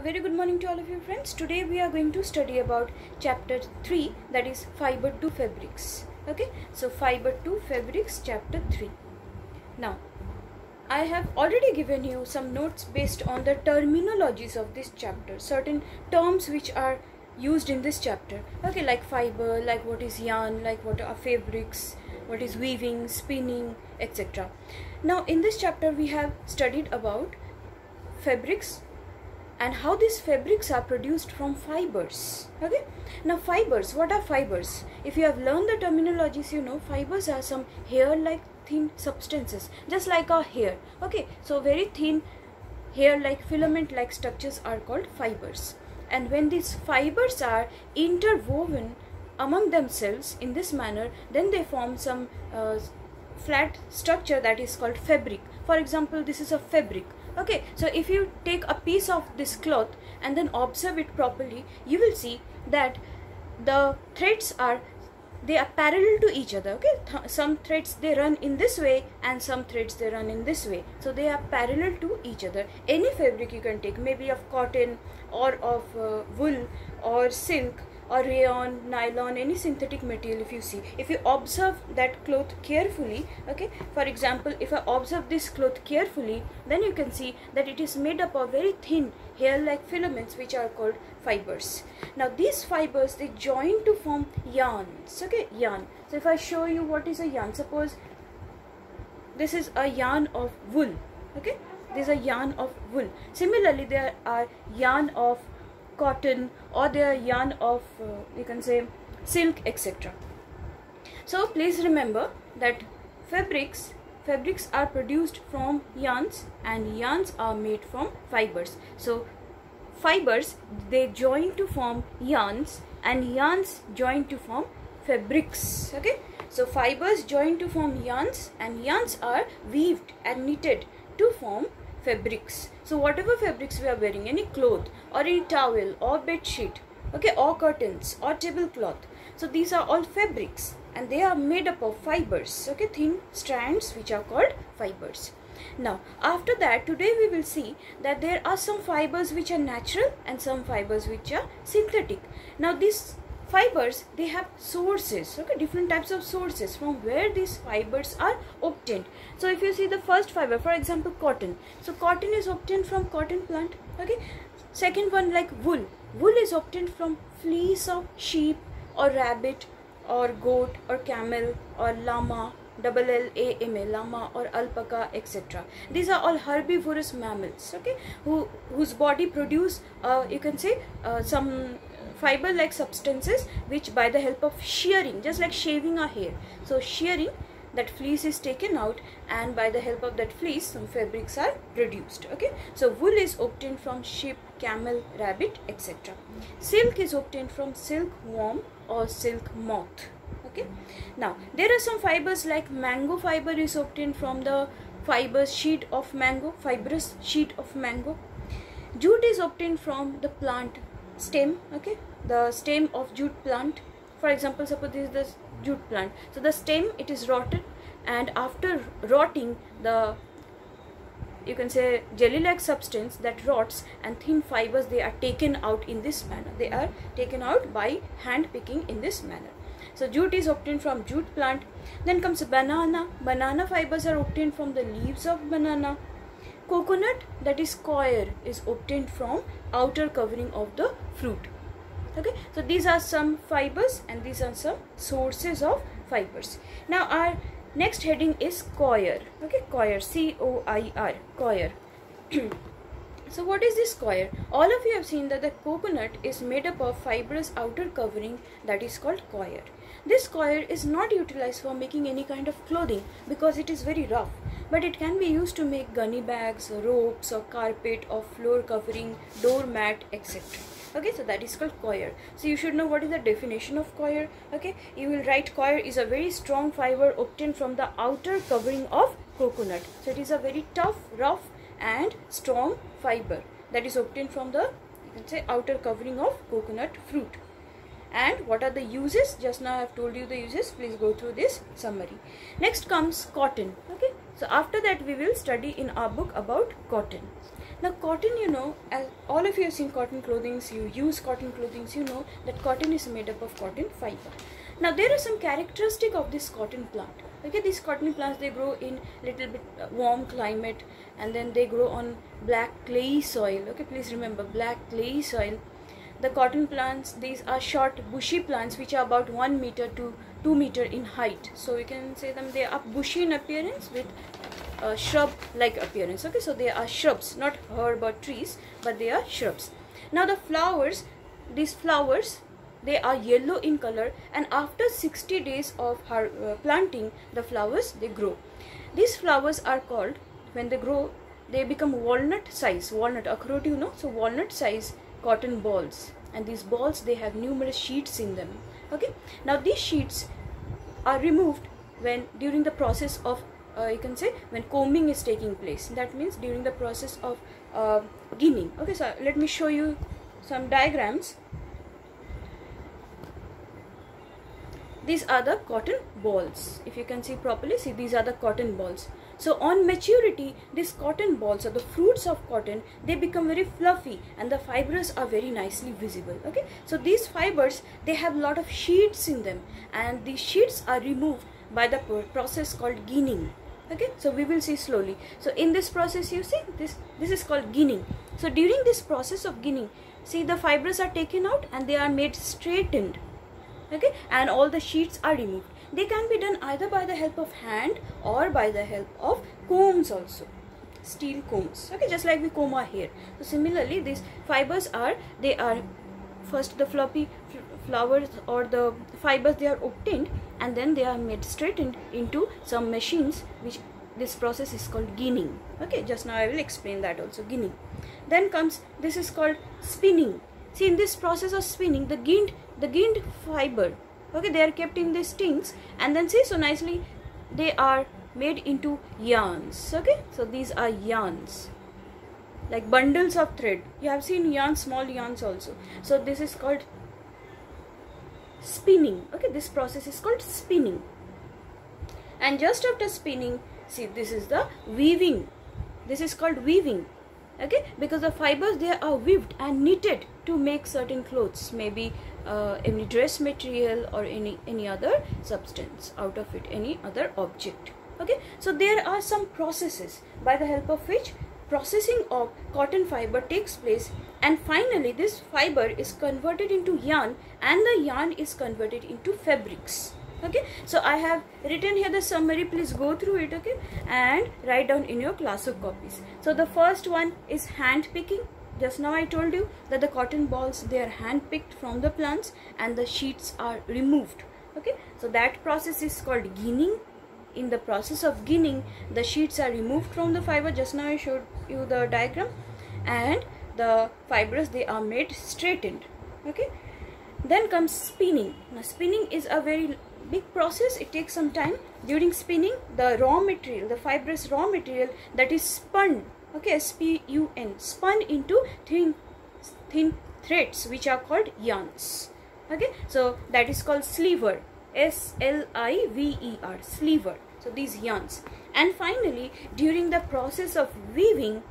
very good morning to all of you friends. Today we are going to study about chapter 3, that is fiber to fabrics. Okay, so fiber to fabrics chapter 3. Now I have already given you some notes based on the terminologies of this chapter, certain terms which are used in this chapter. Okay, like fiber, like what is yarn, like what are fabrics, what is weaving, spinning, etc. Now in this chapter we have studied about fabrics and how these fabrics are produced from fibers. Okay, now fibers, what are fibers? If you have learned the terminologies, you know fibers are some hair like thin substances, just like our hair. Okay, so very thin hair like filament like structures are called fibers, and when these fibers are interwoven among themselves in this manner, then they form some flat structure that is called fabric. For example, this is a fabric. Okay, so if you take a piece of this cloth and then observe it properly, you will see that the threads are parallel to each other. Okay, some threads they run in this way and some threads they run in this way, so they are parallel to each other. Any fabric you can take, maybe of cotton or of wool or silk or rayon, nylon, any synthetic material. If you observe that cloth carefully, okay, for example, if I observe this cloth carefully, then you can see that it is made up of very thin hair like filaments which are called fibers. Now these fibers, they join to form yarns. Okay, yarn. So if I show you what is a yarn, suppose this is a yarn of wool. Okay, this is a yarn of wool. Similarly, there are yarn of cotton, or their yarn of you can say silk, etc. So please remember that fabrics are produced from yarns and yarns are made from fibers. So fibers, they join to form yarns and yarns join to form fabrics. Okay, so fibers join to form yarns and yarns are weaved and knitted to form fabrics. So whatever fabrics we are wearing, any cloth or any towel or bed sheet, okay, or curtains or tablecloth, so these are all fabrics and they are made up of fibers. Okay, thin strands which are called fibers. Now after that, today we will see that there are some fibers which are natural and some fibers which are synthetic. Now these fibers, they have sources, okay, different types of sources from where these fibers are obtained. So if you see the first fiber, for example cotton, so cotton is obtained from cotton plant. Okay, second one, like wool is obtained from fleece of sheep or rabbit or goat or camel or llama, LLAMA, llama or alpaca, etc. These are all herbivorous mammals, okay, whose body produce you can say some fiber like substances which by the help of shearing, just like shaving our hair, so shearing, that fleece is taken out and by the help of that fleece some fabrics are produced. Okay, so wool is obtained from sheep, camel, rabbit, etc. Silk is obtained from silkworm or silk moth. Okay, now there are some fibers like mango fiber is obtained from the fibrous sheet of mango. Jute is obtained from the plant stem. Okay, the stem of jute plant. For example, suppose this is the jute plant, so the stem, it is rotted, and after rotting, the you can say jelly like substance that rots and thin fibers, they are taken out in this manner. They are taken out by hand picking in this manner. So jute is obtained from jute plant. Then comes banana fibers are obtained from the leaves of banana. Coconut, that is coir, is obtained from outer covering of the fruit. Okay, so these are some fibers and these are some sources of fibers. Now our next heading is coir. Okay, coir, C-O-I-R, coir. So what is this coir? All of you have seen that the coconut is made up of fibrous outer covering, that is called coir. This coir is not utilized for making any kind of clothing because it is very rough, but it can be used to make gunny bags, ropes or carpet or floor covering, doormat, etc. Okay, so that is called coir. So you should know what is the definition of coir. Okay, you will write coir is a very strong fiber obtained from the outer covering of coconut. So it is a very tough, rough and strong fiber that is obtained from the, you can say, outer covering of coconut fruit. And what are the uses? Just now I have told you the uses. Please go through this summary. Next comes cotton. Okay, so after that we will study in our book about cotton. Now cotton, you know, as all of you have seen cotton clothing, you use cotton clothing, you know that cotton is made up of cotton fiber. Now there are some characteristic of this cotton plant. Okay, these cotton plants, they grow in little bit warm climate, and then they grow on black clay soil. Okay, please remember, black clay soil. The cotton plants, these are short bushy plants which are about 1 meter to 2 meter in height. So you can say them, they are bushy in appearance with shrub like appearance. Okay, so they are shrubs, not herb or trees, but they are shrubs. Now the flowers, these flowers, they are yellow in color, and after 60 days of planting, the flowers, they grow. These flowers are called, when they grow, they become walnut size, walnut, akhroot, you know, so walnut size cotton balls, and these balls, they have numerous sheets in them. Okay, now these sheets are removed when during the process of you can say when combing is taking place. That means during the process of ginning. Okay, so let me show you some diagrams. These are the cotton balls. If you can see properly, see, these are the cotton balls. So on maturity, these cotton balls, or the fruits of cotton, they become very fluffy, and the fibers are very nicely visible. Okay, so these fibers, they have a lot of sheets in them, and these sheets are removed by the process called ginning. Okay, so we will see slowly. So in this process, you see, this is called ginning. So during this process of ginning, see, the fibers are taken out and they are made straightened. Okay, and all the sheets are removed. They can be done either by the help of hand or by the help of combs also, steel combs. Okay, just like we comb our hair. So similarly, these fibers are, they are first the floppy flowers or the fibers, they are obtained, and then they are made straightened into some machines, which this process is called ginning. Okay, just now I will explain that also, ginning. Then comes, this is called spinning. See, in this process of spinning, the ginned fiber, okay, they are kept in these tings, and then see, so nicely they are made into yarns. Okay, so these are yarns, like bundles of thread. You have seen yarns, small yarns also. So this is called spinning. Okay, this process is called spinning. And just after spinning, see, this is the weaving. This is called weaving. Okay, because the fibers, they are weaved and knitted to make certain clothes, maybe any dress material or any other substance out of it, any other object. Okay, so there are some processes by the help of which processing of cotton fiber takes place, and finally this fiber is converted into yarn, and the yarn is converted into fabrics. Okay, so I have written here the summary, please go through it, okay, and write down in your classwork copies. So the first one is hand picking. Just now I told you that the cotton balls, they are hand picked from the plants and the sheets are removed. Okay, so that process is called ginning. In the process of ginning, the sheets are removed from the fiber. Just now I showed you the diagram, and the fibers, they are made straightened. Okay, then comes spinning. Now spinning is a very big process. It takes some time. During spinning, the raw material, the fibrous raw material, that is spun, okay, S-P-U-N, spun into thin threads, which are called yarns. Okay, so that is called sleever, S-L-I-V-E-R, sleever. So these yarns. And finally, during the process of weaving,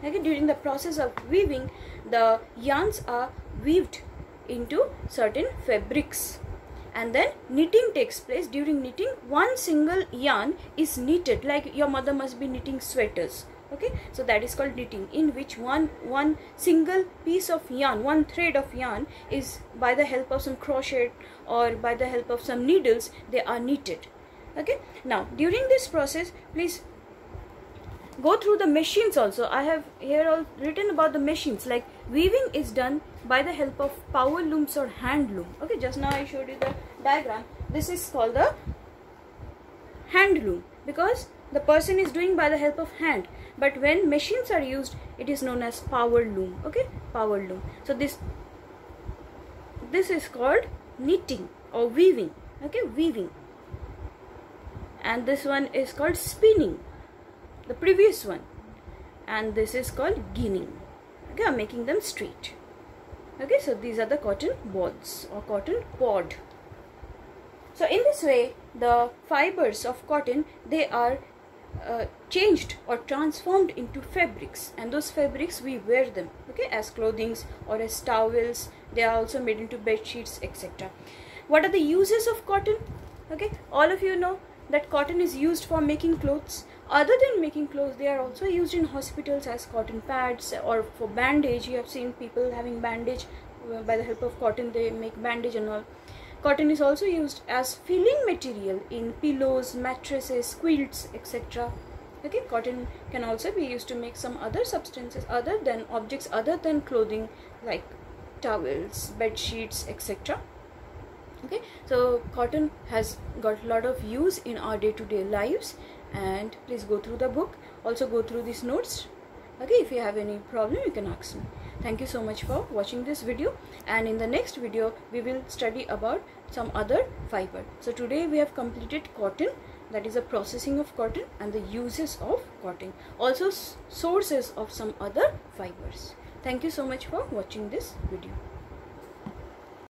okay, during the process of weaving, the yarns are weaved into certain fabrics, and then knitting takes place. During knitting, one single yarn is knitted, like your mother must be knitting sweaters. Okay, so that is called knitting, in which one single piece of yarn, one thread of yarn is, by the help of some crochet or by the help of some needles, they are knitted. Okay, now during this process, please go through the machines also. I have here all written about the machines, like weaving is done by the help of power looms or hand loom. Okay, just now I showed you the diagram. This is called the hand loom, because the person is doing by the help of hand, but when machines are used, it is known as power loom. Okay, power loom. So this is called knitting or weaving. Okay, weaving. And this one is called spinning, the previous one, and this is called ginning. Okay, I'm making them straight. Okay, so these are the cotton balls or cotton pod. So in this way, the fibers of cotton, they are changed or transformed into fabrics, and those fabrics we wear them, okay, as clothings or as towels. They are also made into bed sheets, etc. What are the uses of cotton? Okay, all of you know that cotton is used for making clothes. Other than making clothes, they are also used in hospitals as cotton pads or for bandage. You have seen people having bandage by the help of cotton. They make bandage and all. Cotton is also used as filling material in pillows, mattresses, quilts, etc. Okay, cotton can also be used to make some other substances other than objects other than clothing, like towels, bed sheets, etc. Okay, so cotton has got a lot of use in our day-to-day lives, and please go through the book, also go through these notes. Okay, if you have any problem you can ask me. Thank you so much for watching this video, and in the next video we will study about some other fiber. So today we have completed cotton, that is the processing of cotton and the uses of cotton, also sources of some other fibers. Thank you so much for watching this video.